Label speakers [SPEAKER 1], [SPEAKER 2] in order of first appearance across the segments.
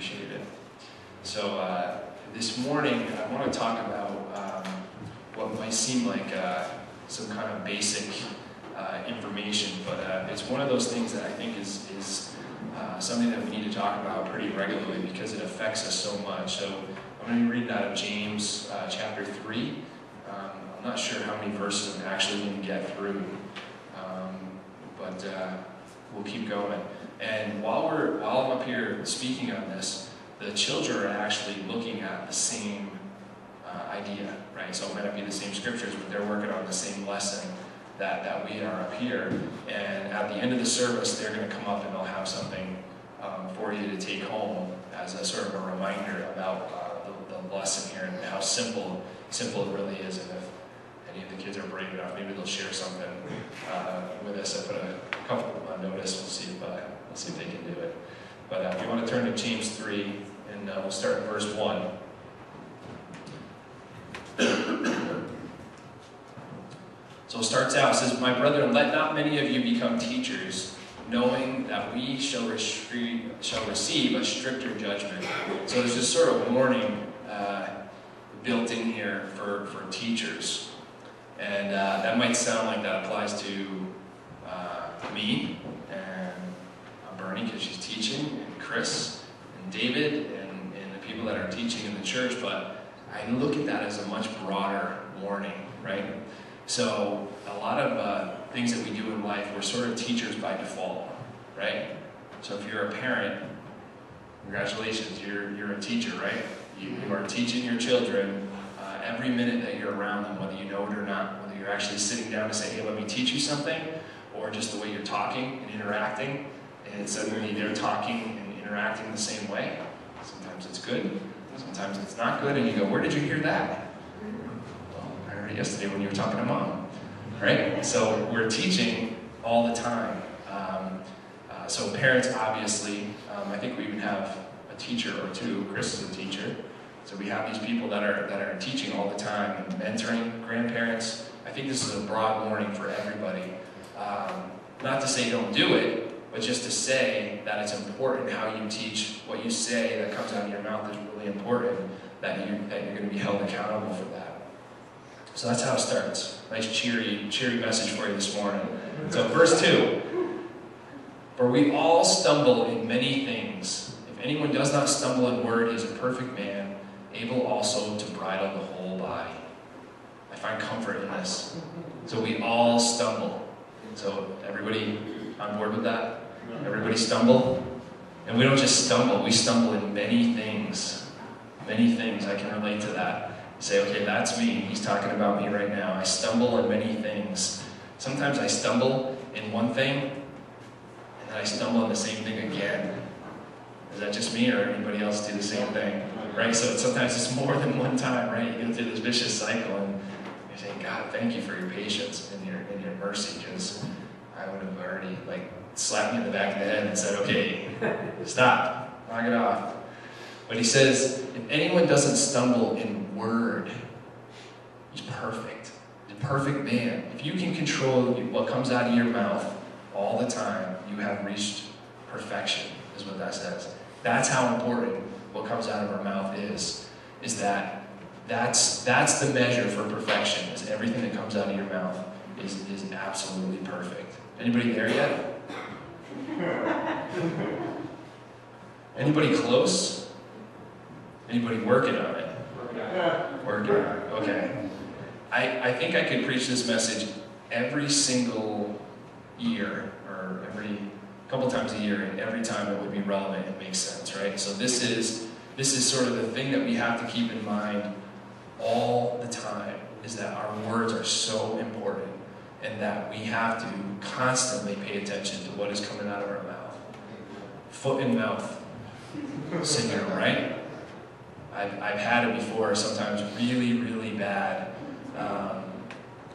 [SPEAKER 1] appreciate it. So this morning I want to talk about what might seem like some kind of basic information, but it's one of those things that I think is something that we need to talk about pretty regularly because it affects us so much. So I'm going to be reading out of James chapter 3. I'm not sure how many verses I'm actually going to get through, but we'll keep going. And while I'm up here speaking on this, the children are actually looking at the same idea, right? So it might not be the same scriptures, but they're working on the same lesson that we are up here. And at the end of the service, they're going to come up and they'll have something for you to take home as a sort of a reminder about the lesson here and how simple it really is. And if any of the kids are brave enough, maybe they'll share something with us. I put a couple on notice. We'll see if they can do it. But if you want to turn to James 3, and we'll start in verse 1. So it starts out, it says, "My brethren, let not many of you become teachers, knowing that we shall receive a stricter judgment." So there's this sort of warning built in here for teachers. And that might sound like that applies to me, and Bernie, because she's teaching, and Chris, and David, and the people that are teaching in the church, but I look at that as a much broader warning, right? So a lot of things that we do in life, we're sort of teachers by default, right? So if you're a parent, congratulations, you're a teacher, right? You are teaching your children every minute that you're around them, whether you know it or not, whether you're actually sitting down to say, hey, let me teach you something, or just the way you're talking and interacting, and suddenly they're talking and interacting the same way. Sometimes it's good, sometimes it's not good, and you go, where did you hear that? Well, I heard it yesterday when you were talking to mom, right? So we're teaching all the time. So parents, obviously, I think we even have a teacher or two. Chris is a teacher. So we have these people that are teaching all the time and mentoring grandparents. I think this is a broad warning for everybody. Not to say don't do it, but just to say that it's important how you teach. What you say that comes out of your mouth is really important, that you're going to be held accountable for that. So that's how it starts. Nice cheery message for you this morning. So verse 2, "For we all stumble in many things. If anyone does not stumble in word, he is a perfect man, able also to bridle the whole body." I find comfort in this. So we all stumble. So everybody on board with that? Everybody stumble? And we don't just stumble, we stumble in many things. Many things, I can relate to that. You say, okay, that's me. He's talking about me right now. I stumble in many things. Sometimes I stumble in one thing, and then I stumble in the same thing again. Is that just me, or anybody else do the same thing? Right? So sometimes it's more than one time, right? You go through this vicious cycle, and you're saying, God, thank you for your patience and your mercy, because I would have already slapped me in the back of the head and said, okay, stop, knock it off. But he says, if anyone doesn't stumble in word, he's perfect. He's a perfect man. If you can control what comes out of your mouth all the time, you have reached perfection, is what that says. That's how important what comes out of our mouth is that's the measure for perfection, is everything that comes out of your mouth is absolutely perfect. Anybody there yet? Anybody close? Anybody working on it? Working on it, okay. I think I could preach this message every single year, or every couple times a year, and every time it would be relevant and make sense, right? So this is sort of the thing that we have to keep in mind all the time, is that our words are so important, and that we have to constantly pay attention to what is coming out of our mouth. Foot and mouth syndrome, right? I've had it before, sometimes really, really bad,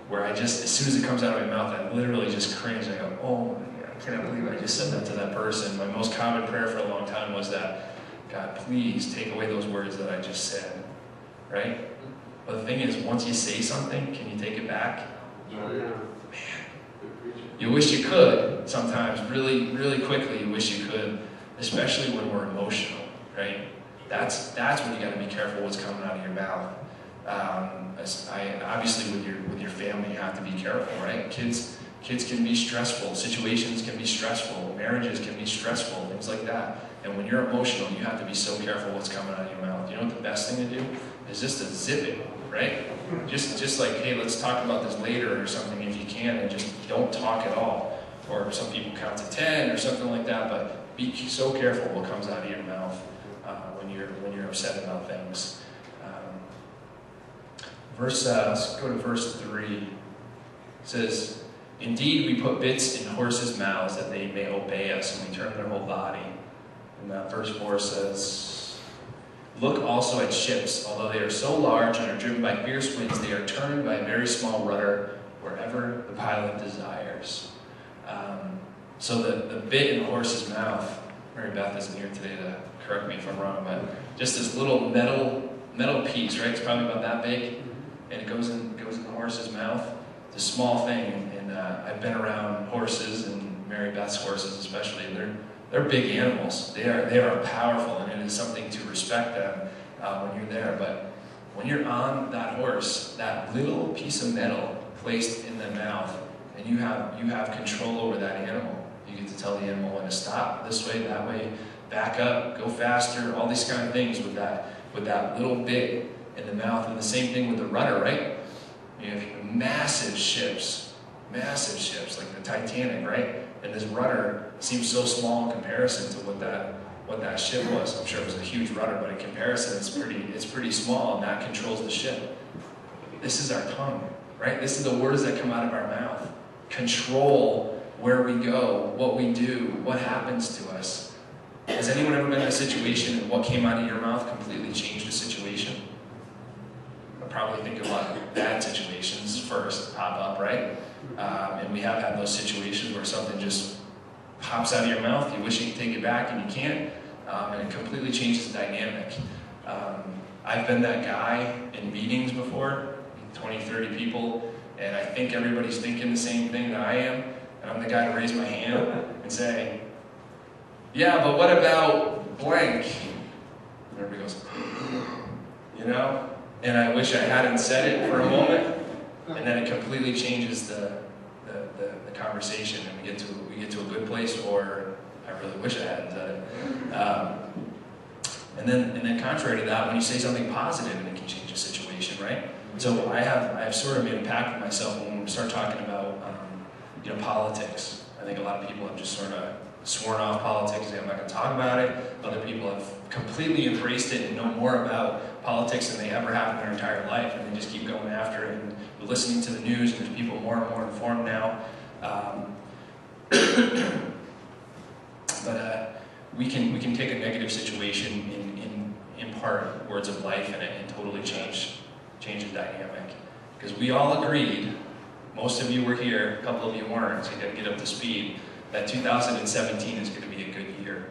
[SPEAKER 1] where I just, as soon as it comes out of my mouth, I literally just cringe. I go, oh my God, I cannot believe I just said that to that person. My most common prayer for a long time was that, God, please take away those words that I just said, right? But the thing is, once you say something, can you take it back? Man, you wish you could sometimes, really, really quickly you wish you could, especially when we're emotional, right? That's when you got to be careful what's coming out of your mouth. Obviously with your family, you have to be careful, right? Kids can be stressful, situations can be stressful, marriages can be stressful, things like that. And when you're emotional, you have to be so careful what's coming out of your mouth. You know what the best thing to do is just to zip it, right? Just like, hey, let's talk about this later or something if you can, and just don't talk at all. Or some people count to 10 or something like that, but be so careful what comes out of your mouth when you're upset about things. Let's go to verse 3. It says, "Indeed, we put bits in horses' mouths that they may obey us, and we turn their whole body." And verse 4 says, "Look also at ships, although they are so large and are driven by fierce winds, they are turned by a very small rudder wherever the pilot desires." So the bit in a horse's mouth, Mary Beth isn't here today to correct me if I'm wrong, but just this little metal piece, right? It's probably about that big, and it goes in the horse's mouth. It's a small thing, and I've been around horses, and Mary Beth's horses especially. They're big animals. They are powerful, and it is something to respect them when you're there. But when you're on that horse, that little piece of metal placed in the mouth, and you have control over that animal. You get to tell the animal when to stop, this way, that way, back up, go faster, all these kind of things with that little bit in the mouth. And the same thing with the rudder, right? You have massive ships like the Titanic, right? And this rudder seems so small in comparison to what that ship was. I'm sure it was a huge rudder, but in comparison, it's pretty small, and that controls the ship. This is our tongue, right? This is the words that come out of our mouth. Control where we go, what we do, what happens to us. Has anyone ever been in a situation and what came out of your mouth completely changed the situation? I probably think a lot of bad situations first pop up, right? And we have had those situations where something just pops out of your mouth, you wish you could take it back and you can't, and it completely changes the dynamic. I've been that guy in meetings before, 20, 30 people, and I think everybody's thinking the same thing that I am, and I'm the guy to raise my hand and say, "Yeah, but what about blank?" And everybody goes, you know? And I wish I hadn't said it for a moment, and then it completely changes the conversation, and we get to a good place, or I really wish I hadn't said it. And then contrary to that, when you say something positive, and it can change a situation, right? So I've sort of made a pact with myself when we start talking about politics. I think a lot of people have just sort of sworn off politics, and I'm not going to talk about it. Other people have completely embraced it and know more about politics than they ever have in their entire life, and they just keep going after it. And we're listening to the news, and there's people more and more informed now. But we can take a negative situation in part words of life and totally change the dynamic. Because we all agreed, most of you were here, a couple of you weren't, so you got to get up to speed, that 2017 is going to be a good year.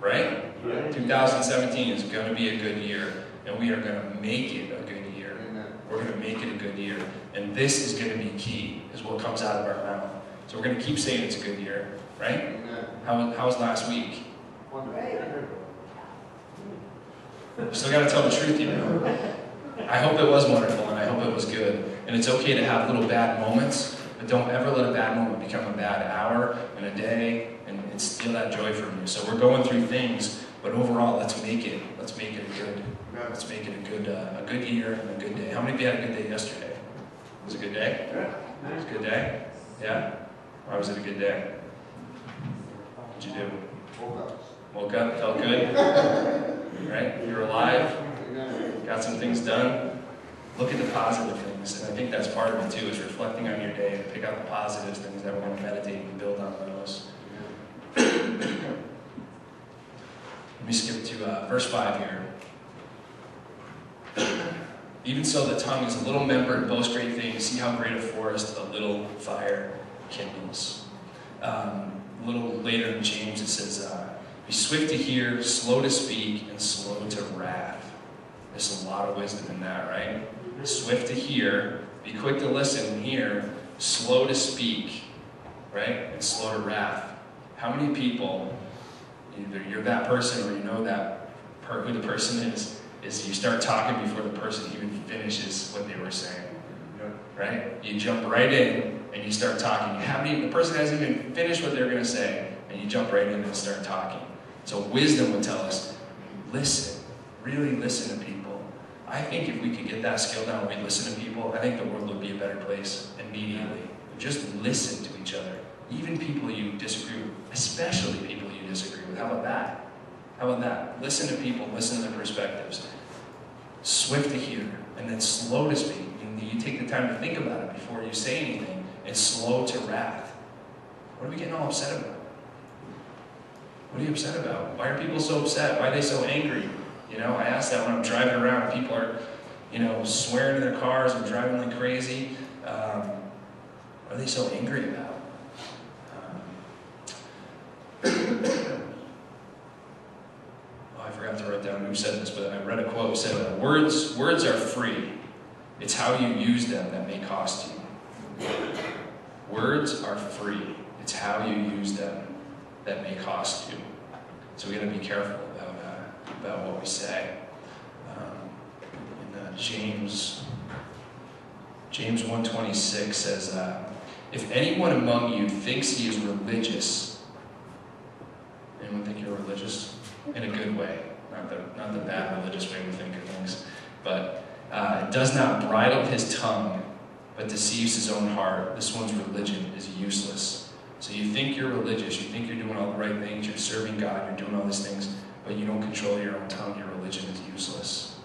[SPEAKER 1] Right? 2017 is going to be a good year, and we are going to make it a good year. We're going to make it a good year. And this is going to be key, is what comes out of our mouth. So we're going to keep saying it's a good year, right? How was last week? Still got to tell the truth, you know. I hope it was wonderful, and I hope it was good. And it's okay to have little bad moments, but don't ever let a bad moment become a bad hour and a day and steal that joy from you. So we're going through things, but overall, let's make it a good year and a good day. How many of you had a good day yesterday? Was it a good day? It was a good day? Yeah? Why was it a good day? What'd you do? Woke up, felt good? Right? You're alive? Got some things done? Look at the positive things, and I think that's part of it too, is reflecting on your day and pick out the positive things that we're going to meditate and build on those. Let me skip to verse 5 here. Even so, the tongue is a little member and boasts great things. See how great a forest a little fire kindles. A little later in James it says, be swift to hear, slow to speak, and slow to wrath. There's a lot of wisdom in that, right? Swift to hear, be quick to listen and hear, slow to speak, right? And slow to wrath. How many people Either you're that person, or you know that who the person is you start talking before the person even finishes what they were saying. Right? You jump right in and you start talking. The person hasn't even finished what they're going to say, and you jump right in and start talking. So wisdom would tell us, listen, really listen to people. I think if we could get that skill down, we listen to people, I think the world would be a better place immediately. Just listen to each other. Even people you disagree with, especially people you disagree with. How about that? How about that? Listen to people, listen to their perspectives. Swift to hear, and then slow to speak. You take the time to think about it before you say anything, and slow to wrath. What are we getting all upset about? What are you upset about? Why are people so upset? Why are they so angry? I ask that when I'm driving around and people are, swearing in their cars and driving like crazy. What are they so angry about? I forgot to write down who said this, but I read a quote that said, words are free. It's how you use them that may cost you. Words are free. It's how you use them that may cost you. So we got to be careful about what we say. In James 1:26 says, if anyone among you thinks he is religious, anyone think you're religious? In a good way, not the bad religious way we think of things, but does not bridle his tongue, but deceives his own heart, this one's religion is useless. So you think you're religious, you think you're doing all the right things, you're serving God, you're doing all these things, but you don't control your own tongue, your religion is useless.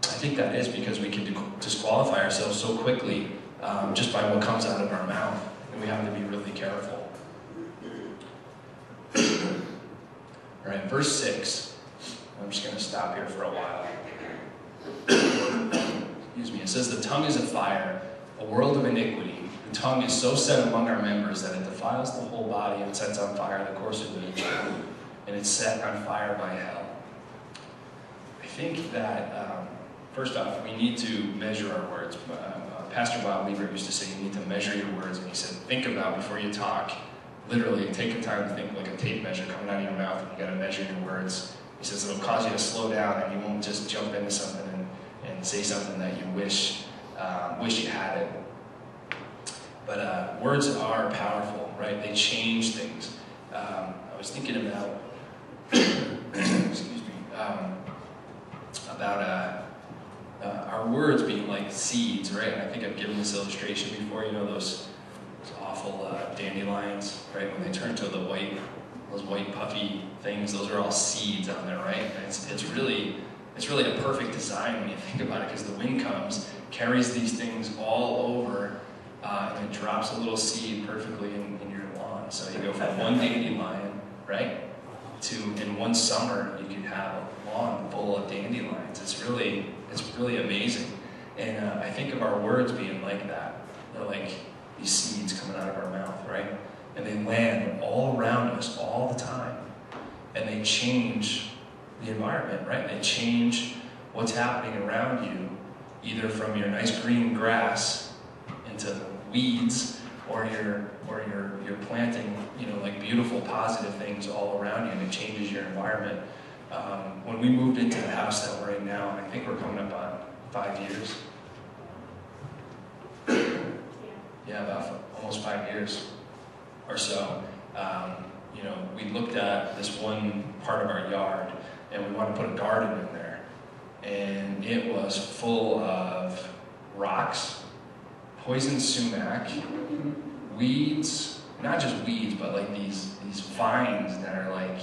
[SPEAKER 1] I think that is because we can disqualify ourselves so quickly just by what comes out of our mouth, and we have to be really careful. All right, verse 6. I'm just going to stop here for a while. Excuse me. It says, the tongue is a fire, a world of iniquity. The tongue is so set among our members that it defiles the whole body and sets on fire the course of nature, and it's set on fire by hell. I think that, first off, we need to measure our words. Pastor Bob Lieber used to say you need to measure your words, and he said, think about before you talk. Literally, take the time to think like a tape measure coming out of your mouth, and you got to measure your words. He says it'll cause you to slow down, and you won't just jump into something and say something that you wish you had it. But words are powerful, right? They change things. I was thinking about, excuse me, about our words being like seeds, right? And I think I've given this illustration before. Those awful dandelions, right? When they turn to those white puffy things, those are all seeds on there, right? And it's really a perfect design when you think about it, because the wind comes, carries these things all over, and it drops a little seed perfectly in your lawn. So you go from one dandelion, right, to in one summer you can have a lawn full of dandelions. It's really amazing. And I think of our words being like that. They're like these seeds coming out of our mouth, right? And they land all around us all the time. And they change the environment, right? They change what's happening around you, either from your nice green grass into weeds, or you're planting, like beautiful, positive things all around you, and it changes your environment. When we moved into the house that we're in now, I think we're coming up on 5 years. Yeah, about almost 5 years or so. We looked at this one part of our yard, and we wanted to put a garden in there. And it was full of rocks, poison sumac, weeds, not just weeds, but like these vines that are like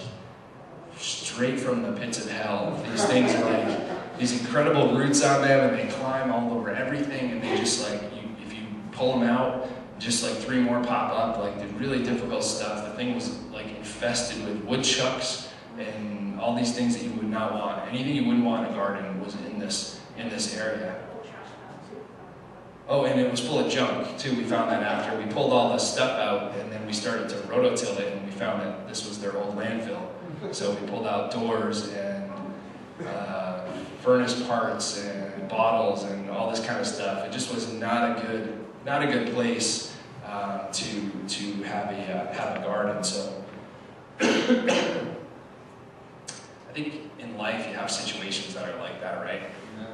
[SPEAKER 1] straight from the pits of hell. These things are like these incredible roots on them, and they climb all over everything, and they just like, if you pull them out, just like 3 more pop up, like the really difficult stuff. The thing was like infested with woodchucks and all these things that you would not want. Anything you wouldn't want in a garden was in this area. Oh, and it was full of junk too. We found that after we pulled all this stuff out, and then we started to rototill it, and we found that this was their old landfill. So we pulled out doors and furnace parts and bottles and all this kind of stuff. It just was not a good place to have a garden. So I think in life you have situations that are like that, right?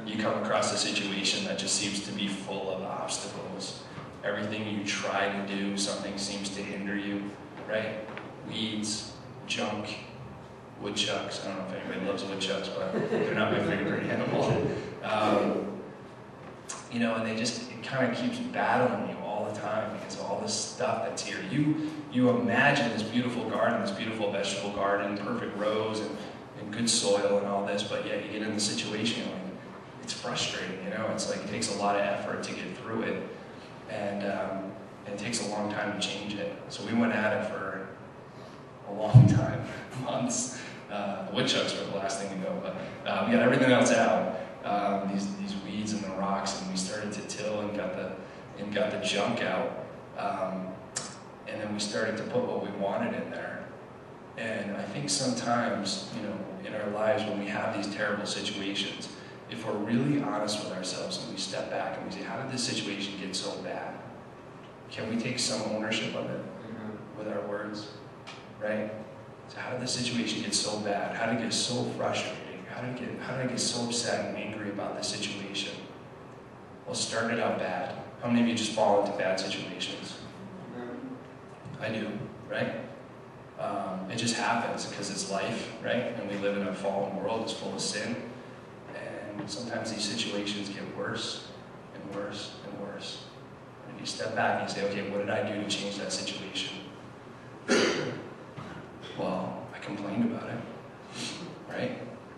[SPEAKER 1] You come across a situation that just seems to be full of obstacles. Everything you try to do, something seems to hinder you, right? Weeds, junk, woodchucks. I don't know if anybody loves woodchucks, but they're not my favorite animal. And they just, it kind of keeps battling you all the time because of all this stuff that's here. You imagine this beautiful garden, this beautiful vegetable garden, perfect rows and good soil and all this, but yet you get in the situation and it's frustrating, It's like it takes a lot of effort to get through it, and it takes a long time to change it. So we went at it for a long time, months. The woodchucks were the last thing to go, but we got everything else out. These weeds and the rocks, and we started to till and got the junk out, and then we started to put what we wanted in there. And I think sometimes, in our lives when we have these terrible situations, if we're really honest with ourselves and we step back and we say, how did this situation get so bad? Can we take some ownership of it with our words, right? So how did this situation get so bad? How did it get so frustrating? How did I get so upset and angry about this situation? Well, it started out bad. How many of you just fall into bad situations? I do, right? It just happens because it's life, right? And we live in a fallen world that's full of sin. And sometimes these situations get worse and worse and worse. And if you step back and you say, okay, what did I do to change that situation? Well, I complained about it, right?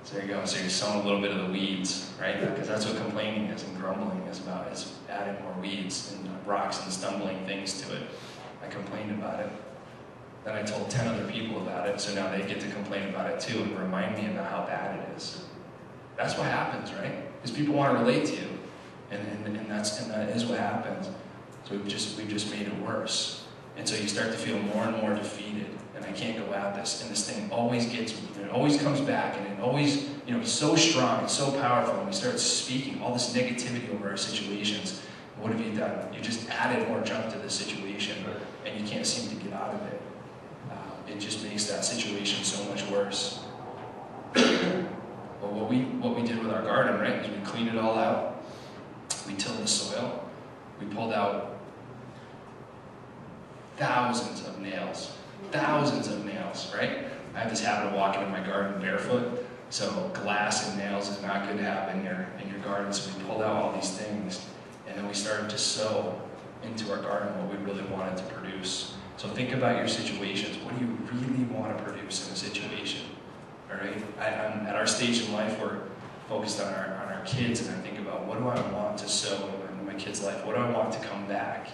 [SPEAKER 1] So there you go. So you're sowing a little bit of the weeds, right? Because that's what complaining is and grumbling is about, is adding more weeds and rocks and stumbling things to it. I complained about it. Then I told 10 other people about it, so now they get to complain about it too and remind me about how bad it is. That's what happens, right? Because people want to relate to you, and that is what happens. So we've just made it worse, and so you start to feel more and more defeated. And I can't go at this, and this thing always comes back, and it always, it's so strong, it's so powerful, and we start speaking all this negativity over our situations. What have you done? You just added more junk to the situation, and you can't seem to get out of it. It just makes that situation so much worse. Well, what we did with our garden, right, is we cleaned it all out. We tilled the soil. We pulled out thousands of nails, right? I have this habit of walking in my garden barefoot, so glass and nails is not good to have in your garden. So we pulled out all these things, and then we started to sow into our garden what we really wanted to produce. So think about your situations. What do you really want to produce in a situation? All right. At our stage in life, we're focused on our kids, and I think about what do I want to sow in my kids' life? What do I want to come back?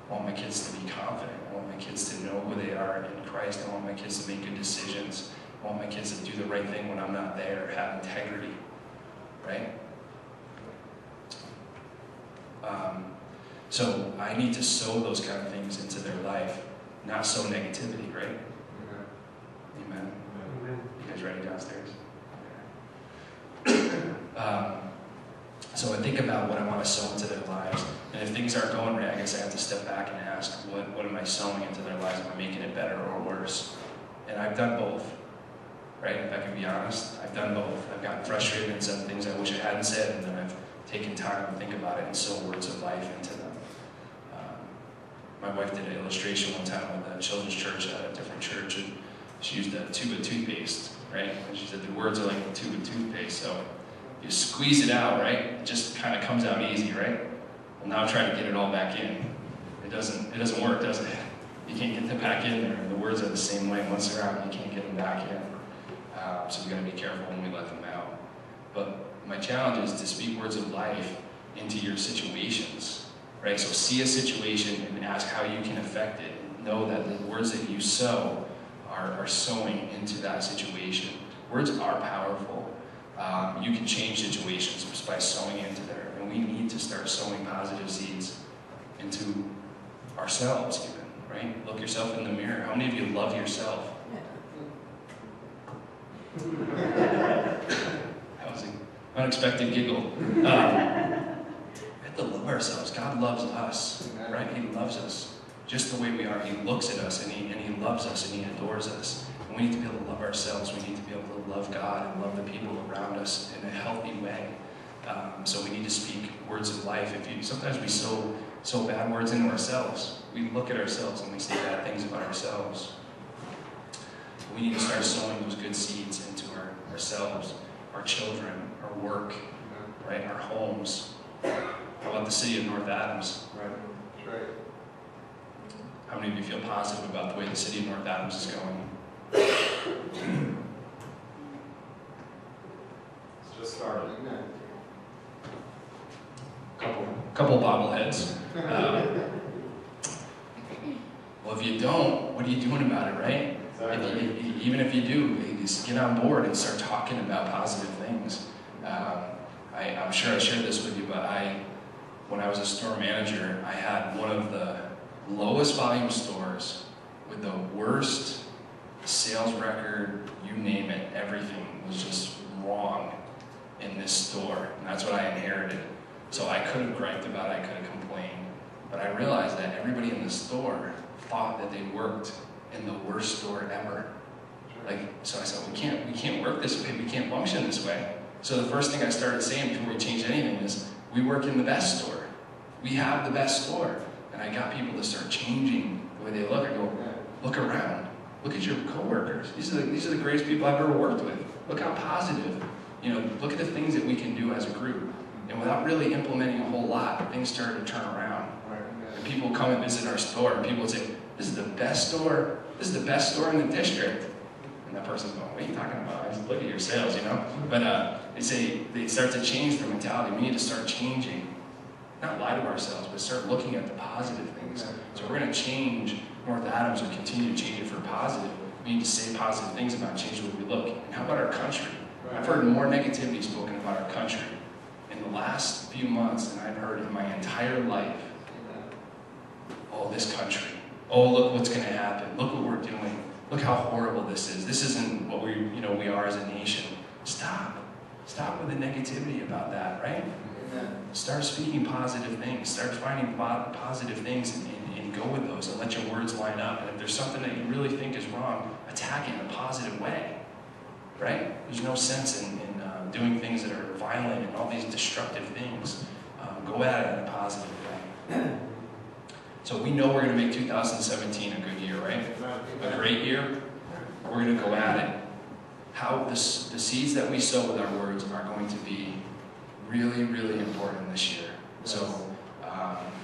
[SPEAKER 1] I want my kids to be confident. I want my kids to know who they are in Christ. I want my kids to make good decisions. I want my kids to do the right thing when I'm not there, have integrity, right? So I need to sow those kind of things into their life, not sow negativity, right? Amen. Amen. You guys ready downstairs? So I think about what I want to sow into their lives, and if things aren't going right, I guess I have to step back and ask, what am I sowing into their lives? Am I making it better or worse? And I've done both, right? If I can be honest, I've done both. I've gotten frustrated and said things I wish I hadn't said, and then I've taken time to think about it and sow words of life into them. My wife did an illustration one time with a children's church at a different church, and she used a tube of toothpaste, right? And she said the words are like a tube of toothpaste, so you squeeze it out, right? It just kind of comes out easy, right? Well, now try to get it all back in. It doesn't work, does it? You can't get them back in there. The words are the same way. Once they're out, you can't get them back in. So we got to be careful when we let them out. But my challenge is to speak words of life into your situations, right? So see a situation and ask how you can affect it. Know that the words that you sow are sowing into that situation. Words are powerful. You can change situations just by sowing into there. And we need to start sowing positive seeds into ourselves even, right? Look yourself in the mirror. How many of you love yourself? That was an unexpected giggle. We have to love ourselves. God loves us, right? He loves us. just the way we are. He looks at us and he loves us and he adores us. And we need to be able to love ourselves. We need to be able to love God and love the people around us in a healthy way. So we need to speak words of life. Sometimes we sow bad words into ourselves. We look at ourselves and we say bad things about ourselves. We need to start sowing those good seeds into ourselves, our children, our work, right, our homes. How about the city of North Adams?
[SPEAKER 2] Right. That's right.
[SPEAKER 1] How many of you feel positive about the way the city of North Adams is going?
[SPEAKER 2] It's just starting, isn't it?
[SPEAKER 1] Couple bobbleheads. Well, if you don't, what are you doing about it, right?
[SPEAKER 2] Exactly.
[SPEAKER 1] Even if you do, just get on board and start talking about positive things. I'm sure I shared this with you, but when I was a store manager, I had one of the lowest volume stores with the worst sales record, you name it, everything was just wrong in this store, and that's what I inherited. So I could have griped about it, I could have complained, but I realized that everybody in the store thought that they worked in the worst store ever. So I said, we can't work this way, we can't function this way. So the first thing I started saying before we changed anything is, we work in the best store. We have the best store. And I got people to start changing the way they look. I go, look around. Look at your coworkers. These are the greatest people I've ever worked with. Look how positive. Look at the things that we can do as a group. And without really implementing a whole lot, things started to turn around. And people come and visit our store, and people would say, this is the best store. This is the best store in the district. And that person's going, what are you talking about? I just look at your sales, But they start to change their mentality. We need to start changing. Not lie to ourselves, but start looking at the positive things. So we're going to change North Adams, or continue to change it for positive. We need to say positive things about it, change the way we look. And how about our country? I've heard more negativity spoken about our country in the last few months than I've heard in my entire life. Oh, this country. Oh, look what's going to happen. Look what we're doing. Look how horrible this is. This isn't what we are as a nation. Stop. Stop with the negativity about that, right? Start speaking positive things. Start finding positive things and go with those and let your words line up. And if there's something that you really think is wrong, attack it in a positive way, right? There's no sense in doing things that are violent and all these destructive things. Go at it in a positive way. So we know we're going to make 2017 a good year, right? A great year. We're going to go at it. How the seeds that we sow with our words are going to be really, really important this year. So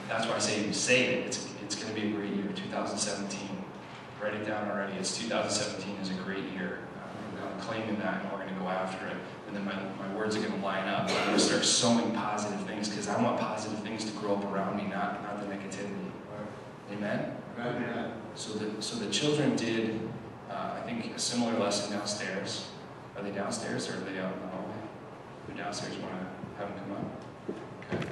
[SPEAKER 1] that's why I say it. It's going to be a great year, 2017. Write it down already. 2017 is a great year. I'm claiming that, and we're going to go after it. And then my words are going to line up. I'm going to start sowing positive things, because I want positive things to grow up around me, not the negativity. Amen?
[SPEAKER 2] Amen.
[SPEAKER 1] So the children did, I think, a similar lesson downstairs. Are they downstairs, or are they out in the hallway? They're downstairs. Want to have them come up? Okay.